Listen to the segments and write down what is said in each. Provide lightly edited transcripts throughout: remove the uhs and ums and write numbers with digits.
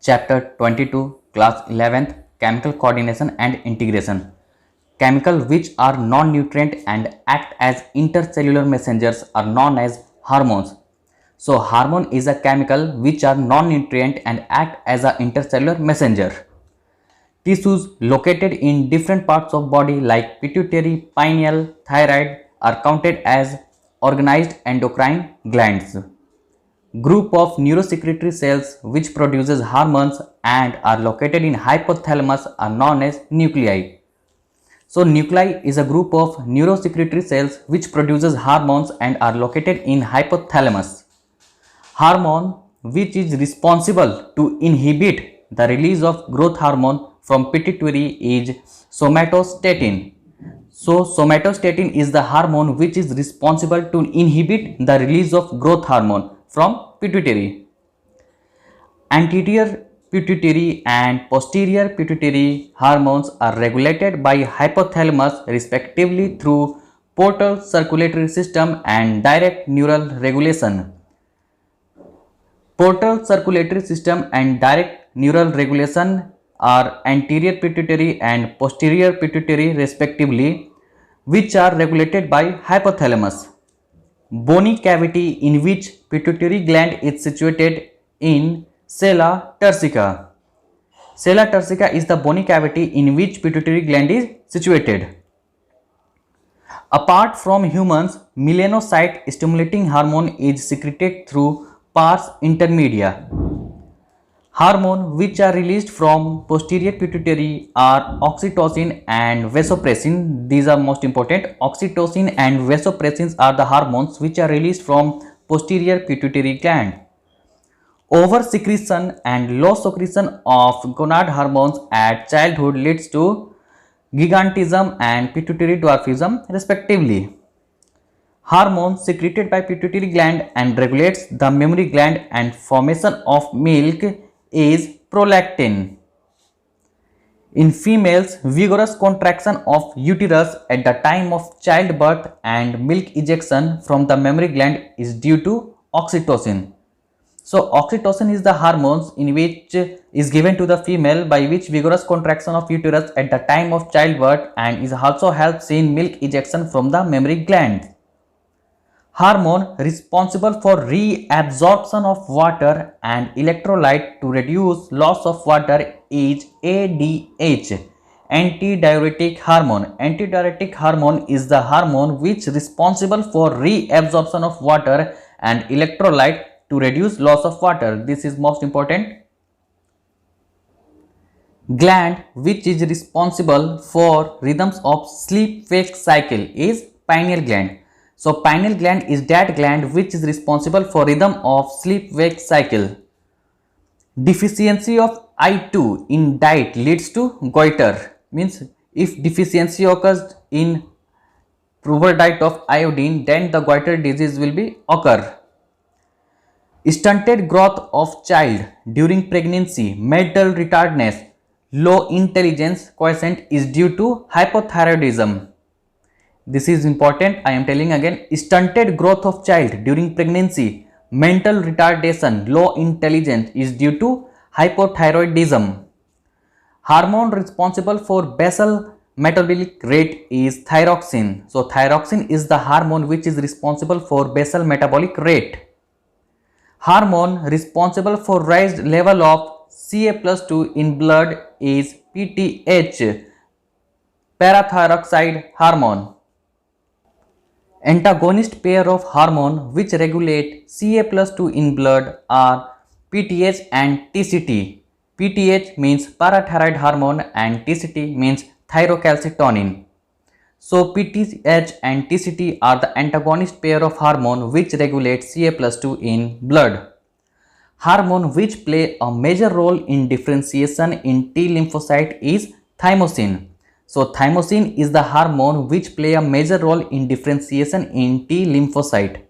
Chapter 22, Class 11th, Chemical Coordination and Integration. Chemicals which are non-nutrient and act as intercellular messengers are known as hormones. So, hormone is a chemical which are non-nutrient and act as an intercellular messenger. Tissues located in different parts of body like pituitary, pineal, thyroid are counted as organized endocrine glands. Group of neurosecretory cells which produces hormones and are located in hypothalamus are known as nuclei. So nuclei is a group of neurosecretory cells which produces hormones and are located in hypothalamus. Hormone which is responsible to inhibit the release of growth hormone from pituitary is somatostatin. So somatostatin is the hormone which is responsible to inhibit the release of growth hormone from pituitary. Anterior pituitary and posterior pituitary hormones are regulated by hypothalamus respectively through portal circulatory system and direct neural regulation. Portal circulatory system and direct neural regulation are anterior pituitary and posterior pituitary respectively, which are regulated by hypothalamus. Bony cavity in which pituitary gland is situated in sella turcica. Sella turcica is the bony cavity in which pituitary gland is situated. Apart from humans, melanocyte stimulating hormone is secreted through pars intermedia. Hormones which are released from posterior pituitary are oxytocin and vasopressin. These are most important. Oxytocin and vasopressin are the hormones which are released from posterior pituitary gland. Over secretion and low secretion of gonad hormones at childhood leads to gigantism and pituitary dwarfism respectively. Hormones secreted by pituitary gland and regulates the mammary gland and formation of milk is prolactin. In females, vigorous contraction of uterus at the time of childbirth and milk ejection from the mammary gland is due to oxytocin. So, oxytocin is the hormones in which is given to the female by which vigorous contraction of uterus at the time of childbirth and is also helps in milk ejection from the mammary gland. Hormone responsible for reabsorption of water and electrolyte to reduce loss of water is ADH, antidiuretic hormone. Antidiuretic hormone is the hormone which is responsible for reabsorption of water and electrolyte to reduce loss of water. This is most important. Gland which is responsible for rhythms of sleep-wake cycle is pineal gland. So pineal gland is that gland which is responsible for rhythm of sleep-wake cycle. Deficiency of I2 in diet leads to goiter. Means if deficiency occurs in proper diet of iodine, then the goiter disease will be occur. Stunted growth of child during pregnancy, mental retardedness, low intelligence quotient is due to hypothyroidism. This is important. I am telling again, stunted growth of child during pregnancy, mental retardation, low intelligence is due to hypothyroidism. Hormone responsible for basal metabolic rate is thyroxine. So thyroxine is the hormone which is responsible for basal metabolic rate. Hormone responsible for raised level of Ca+2 in blood is PTH, parathyroxide hormone. Antagonist pair of hormone which regulate Ca+2 in blood are PTH and TCT. PTH means parathyroid hormone and TCT means thyrocalcitonin. So PTH and TCT are the antagonist pair of hormone which regulate Ca+2 in blood. Hormone which play a major role in differentiation in T lymphocyte is thymosin. So thymosin is the hormone which play a major role in differentiation in T lymphocyte.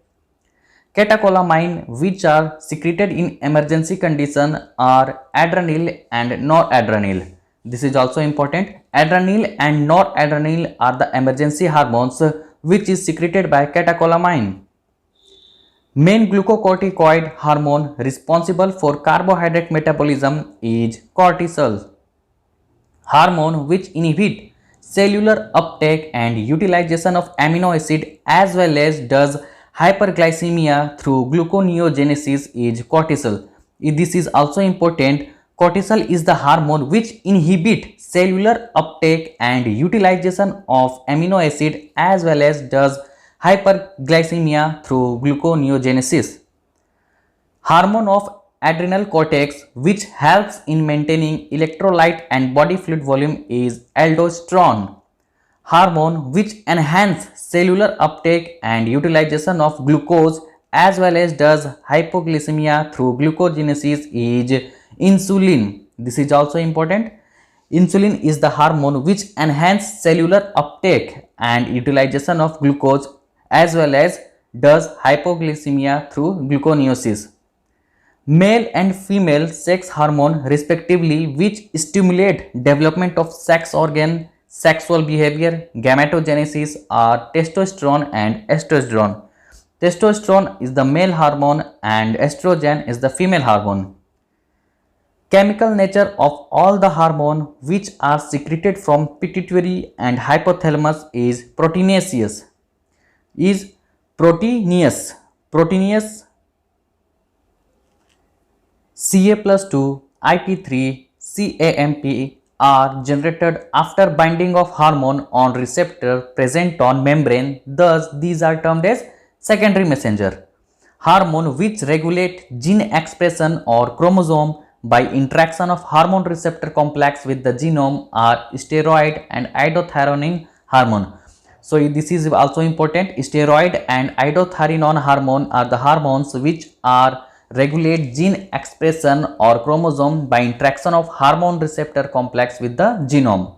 Catecholamine which are secreted in emergency condition are adrenal and noradrenal. This is also important. Adrenal and noradrenal are the emergency hormones which is secreted by catecholamine. Main glucocorticoid hormone responsible for carbohydrate metabolism is cortisol, hormone which inhibit cellular uptake and utilization of amino acid as well as does hyperglycemia through gluconeogenesis is cortisol. This is also important. Cortisol is the hormone which inhibit cellular uptake and utilization of amino acid as well as does hyperglycemia through gluconeogenesis. Hormone of adrenal cortex which helps in maintaining electrolyte and body fluid volume is aldosterone, hormone which enhance cellular uptake and utilization of glucose as well as does hypoglycemia through glucogenesis is insulin. This is also important. Insulin is the hormone which enhance cellular uptake and utilization of glucose as well as does hypoglycemia through gluconeogenesis. Male and female sex hormone respectively which stimulate development of sex organ, sexual behavior, gametogenesis are testosterone and estrogen. Testosterone is the male hormone and estrogen is the female hormone. Chemical nature of all the hormone which are secreted from pituitary and hypothalamus is proteinaceous. Proteinous Ca plus 2, IP3, CAMP are generated after binding of hormone on receptor present on membrane. Thus, these are termed as secondary messenger. Hormone which regulate gene expression or chromosome by interaction of hormone receptor complex with the genome are steroid and iothyronine hormone. So, this is also important. Steroid and iothyronine hormone are the hormones which are regulate gene expression or chromosome by interaction of hormone receptor complex with the genome.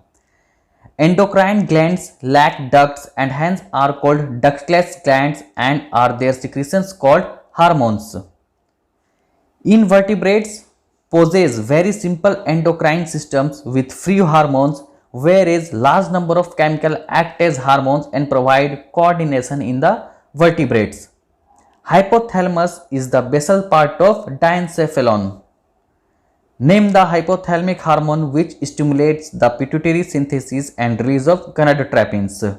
Endocrine glands lack ducts and hence are called ductless glands and are their secretions called hormones. Invertebrates possess very simple endocrine systems with few hormones, whereas large number of chemical act as hormones and provide coordination in the vertebrates. Hypothalamus is the basal part of diencephalon. Name the hypothalamic hormone which stimulates the pituitary synthesis and release of gonadotropins.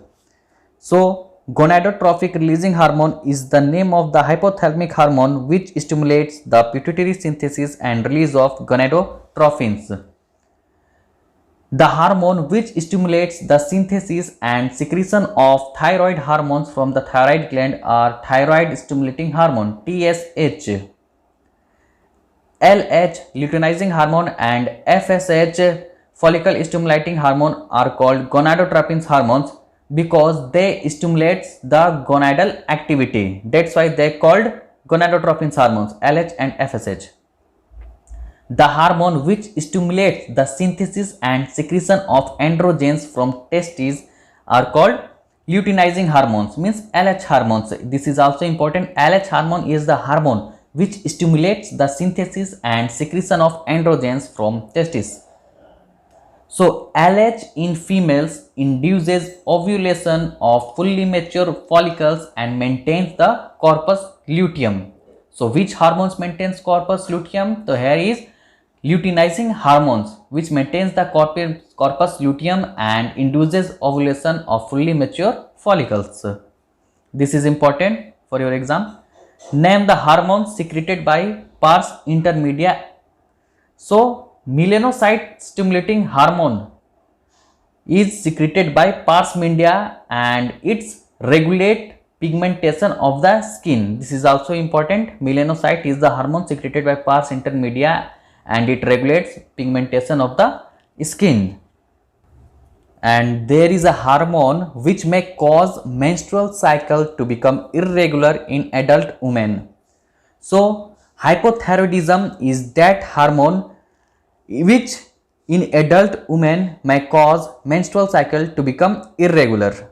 So, gonadotrophic releasing hormone is the name of the hypothalamic hormone which stimulates the pituitary synthesis and release of gonadotropins. The hormone which stimulates the synthesis and secretion of thyroid hormones from the thyroid gland are thyroid stimulating hormone TSH. LH luteinizing hormone and FSH follicle stimulating hormone are called gonadotropins hormones because they stimulate the gonadal activity. That's why they are called gonadotropins hormones LH and FSH. The hormone which stimulates the synthesis and secretion of androgens from testes are called luteinizing hormones, means LH hormones. This is also important. LH hormone is the hormone which stimulates the synthesis and secretion of androgens from testes. So, LH in females induces ovulation of fully mature follicles and maintains the corpus luteum. So, which hormones maintains corpus luteum? So, here is luteinizing hormones which maintains the corpus luteum and induces ovulation of fully mature follicles. This is important for your exam. Name the hormones secreted by pars intermedia. So, melanocyte stimulating hormone is secreted by pars media and it's regulate pigmentation of the skin. This is also important. Melanocyte is the hormone secreted by pars intermedia and it regulates pigmentation of the skin. And there is a hormone which may cause menstrual cycle to become irregular in adult women. So, hypothyroidism is that hormone which in adult women may cause menstrual cycle to become irregular.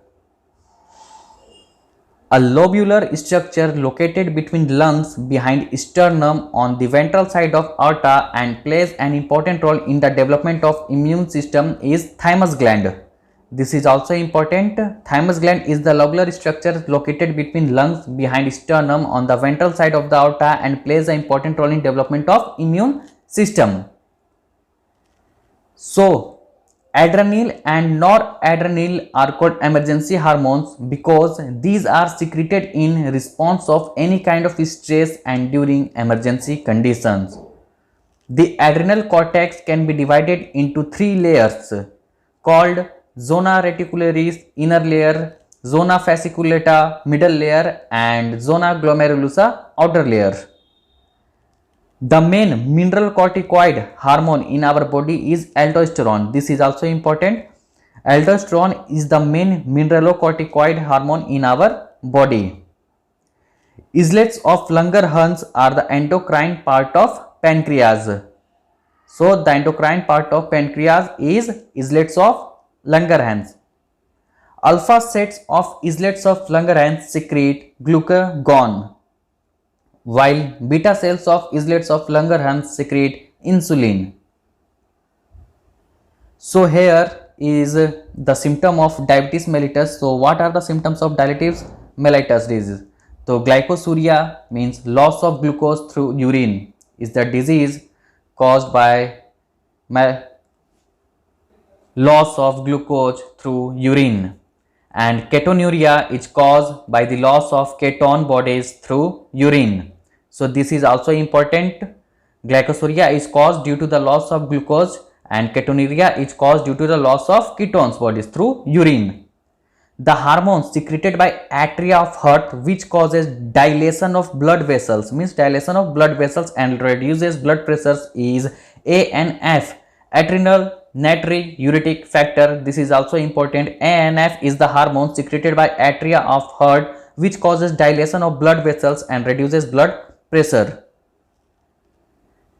A lobular structure located between lungs behind sternum on the ventral side of aorta and plays an important role in the development of immune system is thymus gland. This is also important. Thymus gland is the lobular structure located between lungs behind sternum on the ventral side of the aorta and plays an important role in development of immune system. So adrenal and noradrenal are called emergency hormones because these are secreted in response of any kind of stress and during emergency conditions. The adrenal cortex can be divided into three layers called zona reticularis inner layer, zona fasciculata middle layer and zona glomerulosa outer layer. The main mineralocorticoid hormone in our body is aldosterone. This is also important. Aldosterone is the main mineralocorticoid hormone in our body. Islets of Langerhans are the endocrine part of pancreas. So the endocrine part of pancreas is islets of Langerhans. Alpha sets of islets of Langerhans secrete glucagon, while beta cells of islets of Langerhans secrete insulin. So here is the symptom of diabetes mellitus. So what are the symptoms of diabetes mellitus disease? So glycosuria means loss of glucose through urine is the disease caused by loss of glucose through urine, and ketonuria is caused by the loss of ketone bodies through urine. So this is also important. Glycosuria is caused due to the loss of glucose and ketonuria is caused due to the loss of ketones bodies through urine. The hormones secreted by atria of heart which causes dilation of blood vessels, means dilation of blood vessels and reduces blood pressures, is ANF, adrenal natriuretic factor. This is also important. ANF is the hormone secreted by atria of heart which causes dilation of blood vessels and reduces blood pressure.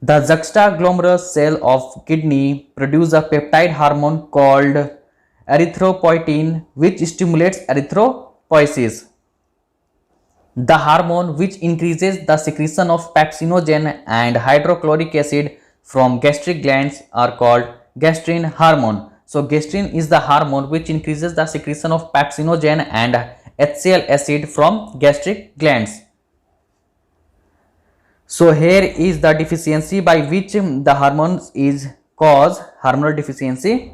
The juxtaglomerulus cell of kidney produce a peptide hormone called erythropoietin which stimulates erythropoiesis. The hormone which increases the secretion of pepsinogen and hydrochloric acid from gastric glands are called gastrin hormone. So gastrin is the hormone which increases the secretion of pepsinogen and HCl acid from gastric glands. So here is the deficiency by which the hormones is caused, hormonal deficiency.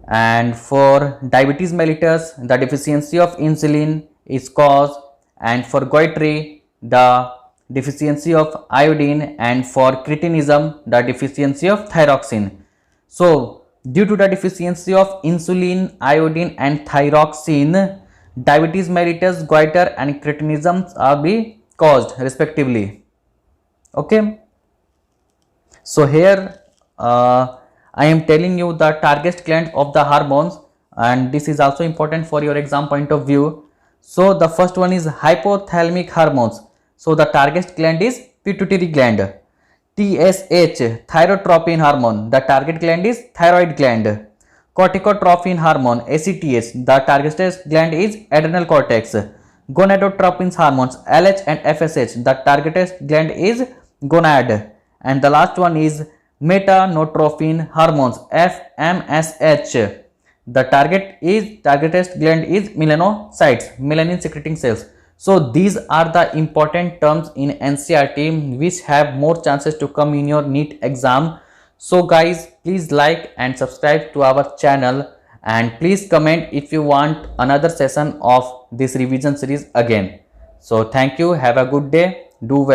And for diabetes mellitus, the deficiency of insulin is caused, and for goitre, the deficiency of iodine, and for cretinism, the deficiency of thyroxine. So due to the deficiency of insulin, iodine and thyroxine, diabetes mellitus, goiter and cretinism are be caused respectively. Okay. So here I am telling you the target gland of the hormones, and this is also important for your exam point of view. So the first one is hypothalamic hormones. So the target gland is pituitary gland. TSH, thyrotropin hormone, the target gland is thyroid gland. Corticotropin hormone, ACTH, the target gland is adrenal cortex. Gonadotropin hormones, LH and FSH, the target gland is gonad. And the last one is metanotropin hormones, FMSH. The target gland is melanocytes, melanin secreting cells. So these are the important terms in NCERT which have more chances to come in your NEET exam. So guys, please like and subscribe to our channel, and please comment if you want another session of this revision series again. So thank you, have a good day, do well.